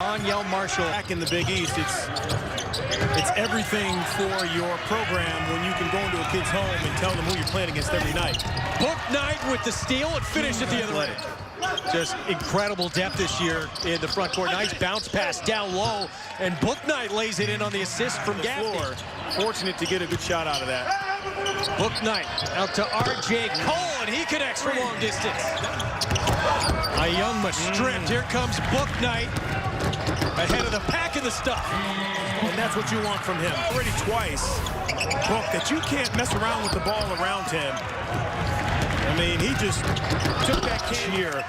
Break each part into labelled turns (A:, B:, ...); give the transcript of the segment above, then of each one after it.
A: Yell Marshall.
B: Back in the Big East, it's everything for your program when you can go into a kid's home and tell them who you're playing against every night.
A: Bouknight with the steal and finished at the other end. Just incredible depth this year in the front court. Nice bounce pass down low, and Bouknight lays it in on the assist from Gaffney.
B: Fortunate to get a good shot out of that.
A: Bouknight out to R.J. Cole, and he connects from long distance. A young stripped. Here comes Bouknight ahead of the pack of the stuff.
B: And that's what you want from him. Already twice, Book, that you can't mess around with the ball around him. I mean, he just took that can here.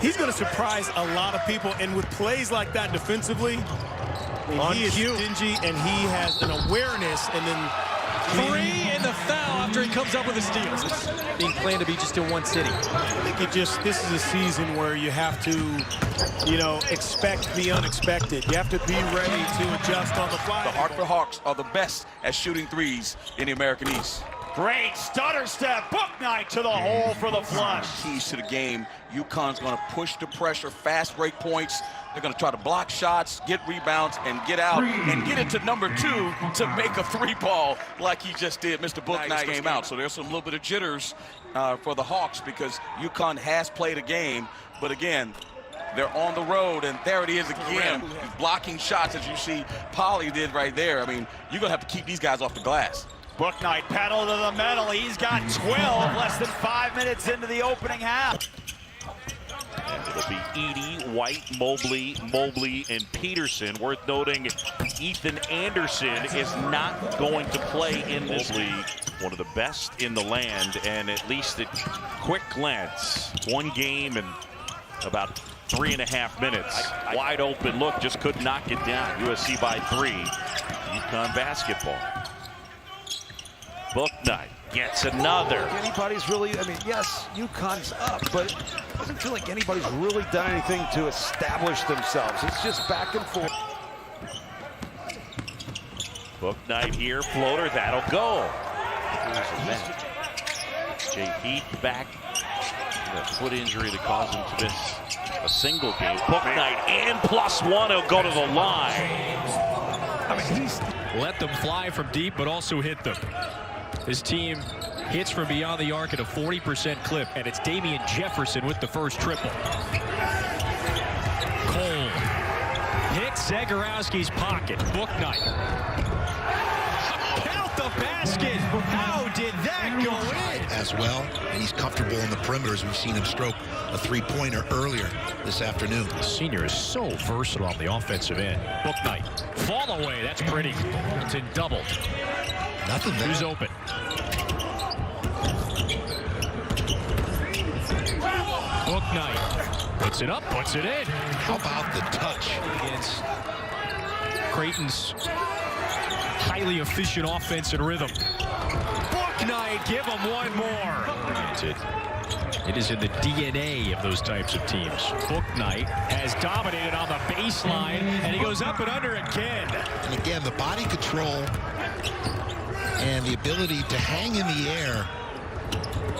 B: He's going to surprise a lot of people, and with plays like that defensively, he is stingy, and he has an awareness, and then
A: three in the foul after he comes up with a steal. It's being planned to be just in one city.
B: I think this is a season where you have to, expect the unexpected. You have to be ready to adjust on the fly.
C: The Hartford Hawks are the best at shooting threes in the American East.
D: Great stutter step. Bouknight to the hole for the flush.
C: Keys to the game. UConn's going to push the pressure, fast break points. They're going to try to block shots, get rebounds, and get out and get it to number 2 to make a 3-ball like he just did. Mr. Bouknight came out. So there's some little bit of jitters for the Hawks because UConn has played a game. But again, they're on the road, and there it is again. He's blocking shots, as you see Polley did right there. I mean, you're going to have to keep these guys off the glass.
D: Bouknight pedal to the metal. He's got 12, less than 5 minutes into the opening half.
E: And it'll be Edey, White, Mobley, and Peterson. Worth noting, Ethan Anderson is not going to play in this league. One of the best in the land, and at least at quick glance, one game and about 3.5 minutes. Wide open look, just could not get down. USC by 3. UConn basketball. Bouknight gets another.
F: Anybody's really, yes, UConn's up, but it doesn't feel like anybody's really done anything to establish themselves. It's just back and forth.
E: Bouknight here, floater, that'll go. Jay Heath back. That foot injury that caused him to miss a single game. Bouknight and +1, he'll go to the line.
A: He's let them fly from deep, but also hit them. His team hits from beyond the arc at a 40% clip, and it's Damian Jefferson with the first triple. Cole hits Zegarowski's pocket. Bouknight. Count the basket. How did that go in?
G: As well, and he's comfortable in the perimeter as we've seen him stroke a three-pointer earlier this afternoon.
A: The senior is so versatile on the offensive end. Bouknight. Fall away. That's pretty. It's in double.
G: Nothing there.
A: Who's open? Bouknight puts it up, puts it in.
G: How about the touch?
A: Against Creighton's highly efficient offense and rhythm. Bouknight, give him one more. It is in the DNA of those types of teams. Bouknight has dominated on the baseline, and he goes up and under again.
G: And again, the body control and the ability to hang in the air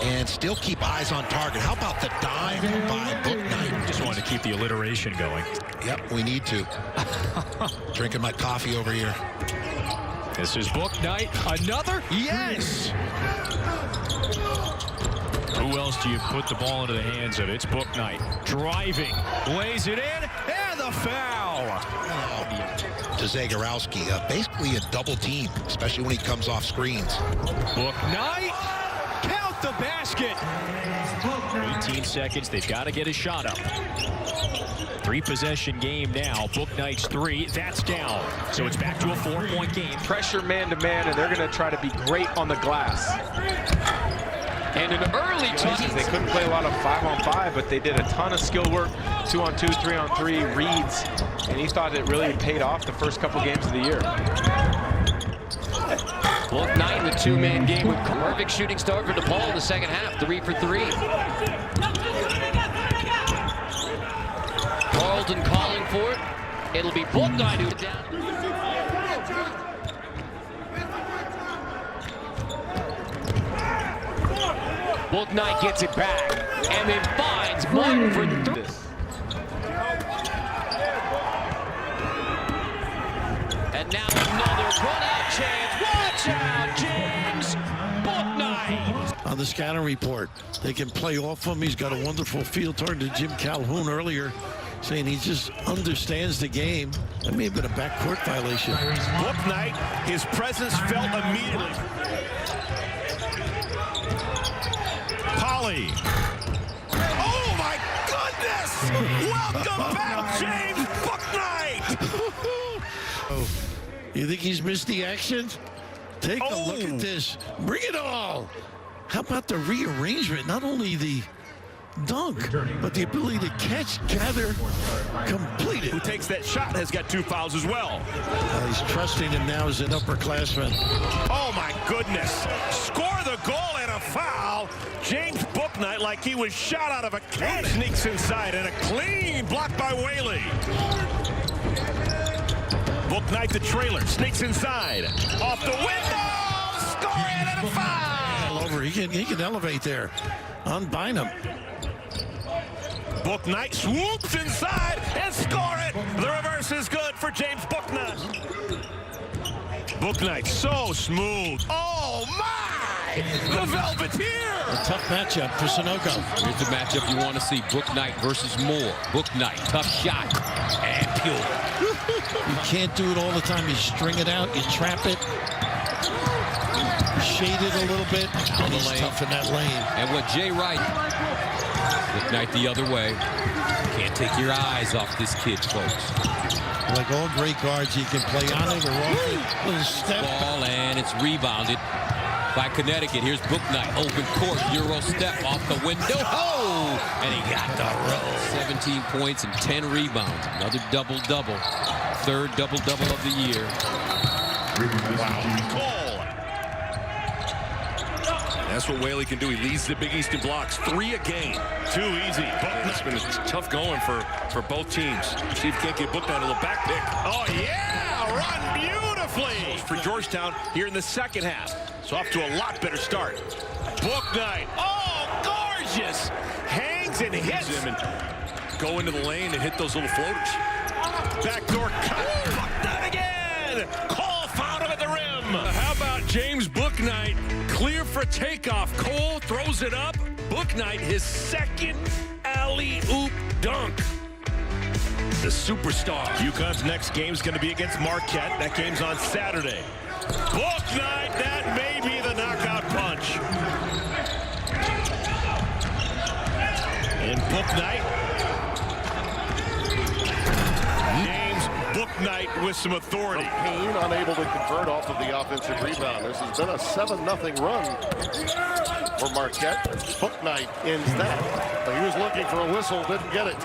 G: and still keep eyes on target. How about the dive by Bouknight?
A: Just wanted to keep the alliteration going.
G: Yep, we need to. Drinking my coffee over here.
A: This is Bouknight. Another? Yes! Who else do you put the ball into the hands of? It's Bouknight. Driving. Lays it in. And the foul.
G: To Zegarowski. Basically a double team, especially when he comes off screens.
A: Bouknight. Count the basket. 18 seconds. They've got to get a shot up. 3-possession game now. Bouknight's 3. That's down. So it's back to a 4-point game.
H: Pressure man-to-man, and they're going to try to be great on the glass. And an early touch. They couldn't play a lot of 5-on-5, but they did a ton of skill work, 2-on-2, 3-on-3 reads, and he thought it really paid off the first couple games of the year.
I: Bouknight in the 2-man game with perfect shooting start for DePaul in the second half. 3 for 3. Carlton calling for it. It'll be Bouknight who's down. Bouknight gets it back and then finds Martin for this.
J: the scouting report. They can play off him. He's got a wonderful feel. Talking to Jim Calhoun earlier, saying he just understands the game. That may have been a backcourt violation.
B: Bouknight, his presence felt immediately. Polly. Oh my goodness! Welcome back, James Bouknight!
J: Oh, you think he's missed the action? Take a look at this. Bring it all. How about the rearrangement? Not only the dunk, but the ability to catch, gather, complete it.
B: Who takes that shot has got 2 fouls as well.
J: He's trusting him now as an upperclassman.
B: Oh my goodness. Score the goal and a foul. James Bouknight, like he was shot out of a cannon. Sneaks inside and a clean block by Whaley. Bouknight the trailer, sneaks inside. Off the window, score it and a foul.
J: All over, he can elevate there. Unbind him.
B: Bouknight swoops inside and score it. The reverse is good for James Bouknight. Bouknight so smooth. Oh my! The Velveteer!
J: A tough matchup for Sunoco.
I: Here's the matchup you want to see. Bouknight versus Moore. Bouknight, tough shot, and pure.
J: You can't do it all the time. You string it out, you trap it, shade it a little bit, and he's tough in that lane.
I: And what Jay Wright, Bouknight the other way. Can't take your eyes off this kid, folks.
J: Like all great guards, you can play on it or off it. Little step.
I: Ball, and it's rebounded by Connecticut. Here's Bouknight, open court, Euro step off the window. Oh! And he got the roll. 17 points and 10 rebounds. Another double-double. Third double-double of the year.
B: Wow. Cole. That's what Whaley can do. He leads the Big East in blocks. 3 a game. Too easy. It's been tough going for both teams. See if he can't get Bouknight a little back pick. Oh, yeah! Run beautifully for Georgetown here in the second half. So off to a lot better start. Bouknight. Oh, gorgeous! Hangs and hits him and go into the lane and hit those little floaters. Backdoor cut. Bouknight again! Cole found him at the rim. How about James Bouknight? Clear for takeoff. Cole throws it up. Bouknight, his second alley-oop dunk. The superstar. UConn's next game is going to be against Marquette. That game's on Saturday. Bouknight, that may be the knockout punch. And Bouknight. James Bouknight with some authority.
K: Payne unable to convert off of the offensive rebound. This has been a 7-0 run for Marquette. Bouknight ends that. But he was looking for a whistle, didn't get it.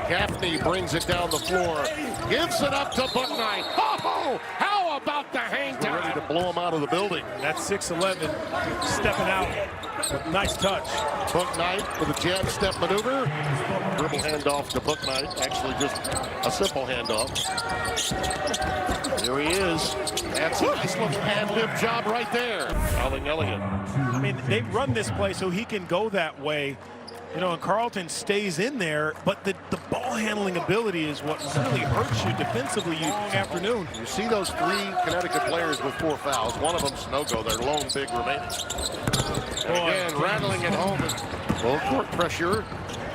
K: Gaffney brings it down the floor. Gives it up to Bouknight. Oh, how about the hang time? Ready to blow him out of the building.
B: That's 6'11", stepping out. Nice touch.
K: Bouknight with a jab step maneuver. Dribble handoff to Bouknight. Actually just a simple handoff. Here he is. That's a nice little ad-lib job right there. Fouling Elliott.
B: I mean, they run this play so he can go that way. You know, and Carlton stays in there, but the ball handling ability is what really hurts you defensively long afternoon.
K: You see those 3 Connecticut players with 4 fouls. One of them Sunoco, their lone big remaining. And again, rattling it home. Full court pressure.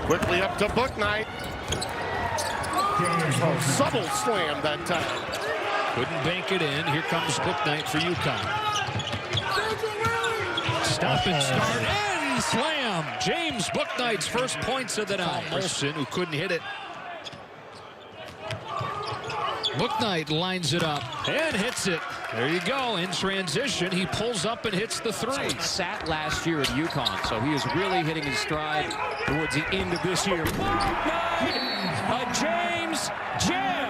K: Quickly up to Bouknight. Oh, subtle slam that time.
L: Couldn't bank it in. Here comes Bouknight for UConn. Stop and start and slam. James Bouknight's first points of the night. Molson, who couldn't hit it. Bouknight lines it up and hits it. There you go. In transition, he pulls up and hits the 3.
M: He sat last year at UConn, so he is really hitting his stride towards the end of this year. Bouknight, a James Jam.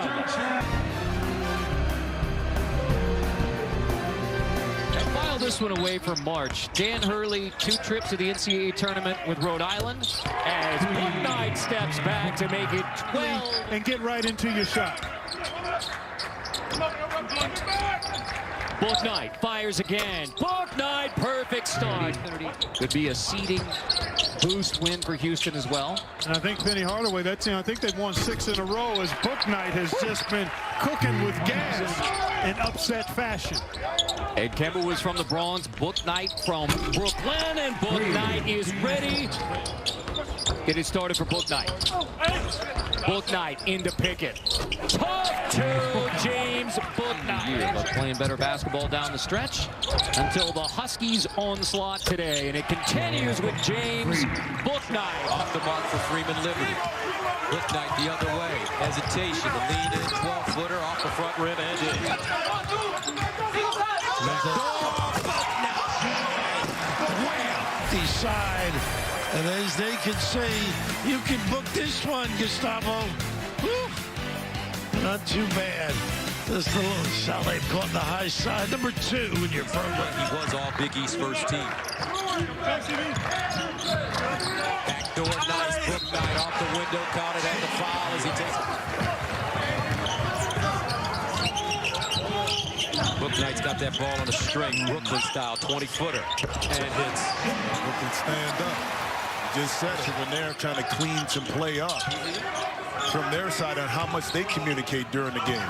M: File this one away from March. Dan Hurley, 2 trips to the NCAA tournament with Rhode Island. As Bouknight steps back to make it 12.
B: And get right into your shot.
M: Bouknight fires again. Bouknight, perfect start. Could be a seeding boost win for Houston as well.
N: And I think Penny Hardaway, that team, I think they've won 6 in a row as Bouknight has just been cooking with gas in upset fashion.
M: Ed Kemba was from the Bronx, Bouknight from Brooklyn, and Bouknight is ready. Get it started for Bouknight. Bouknight into Pickett. Tough to James Bouknight. But playing better basketball down the stretch until the Huskies onslaught today. And it continues with James Bouknight.
I: Off the mark for Freeman Liberty. Bouknight the other way. Hesitation. The lead in 12-footer off the front rim and in.
J: Side, and as they can say, you can book this one, Gustavo. Woo. Not too bad. Just a little Saleh caught the high side. Number 2 in your program.
I: He was all Big East first team. Backdoor nice. Bouknight off the window, caught it at the foul as he takes it. Bouknight's got that ball on a string, Brooklyn style, 20-footer, and hits.
B: Brooklyn stand up. Just said it when they're trying to clean some play up from their side on how much they communicate during the game.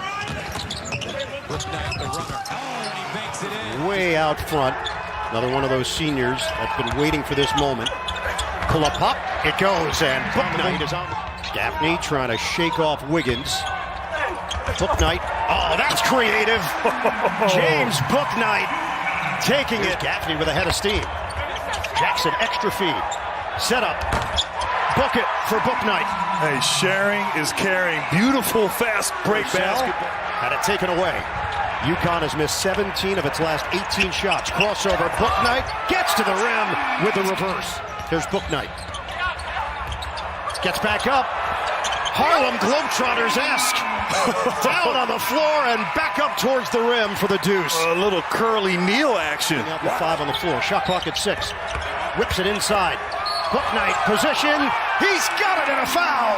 I: Bouknight, the runner. Oh, and he makes it in.
O: Way out front. Another one of those seniors that's been waiting for this moment. Pull up, pop. It goes, and Bouknight is on. Gaffney trying to shake off Wiggins. Bouknight. Oh, that's creative. James Bouknight taking it. Gaffney with a head of steam. Jackson extra feed. Set up. Book it for Bouknight.
B: Hey, sharing is caring. Beautiful fast break basketball.
O: Had it taken away. UConn has missed 17 of its last 18 shots. Crossover. Bouknight gets to the rim with the reverse. Here's Bouknight. Gets back up. Harlem Globetrotters-esque. Down on the floor and back up towards the rim for the deuce.
B: A little curly kneel action.
O: Out the 5 on the floor. Shot clock at 6. Whips it inside. Bouknight position. He's got it in a foul.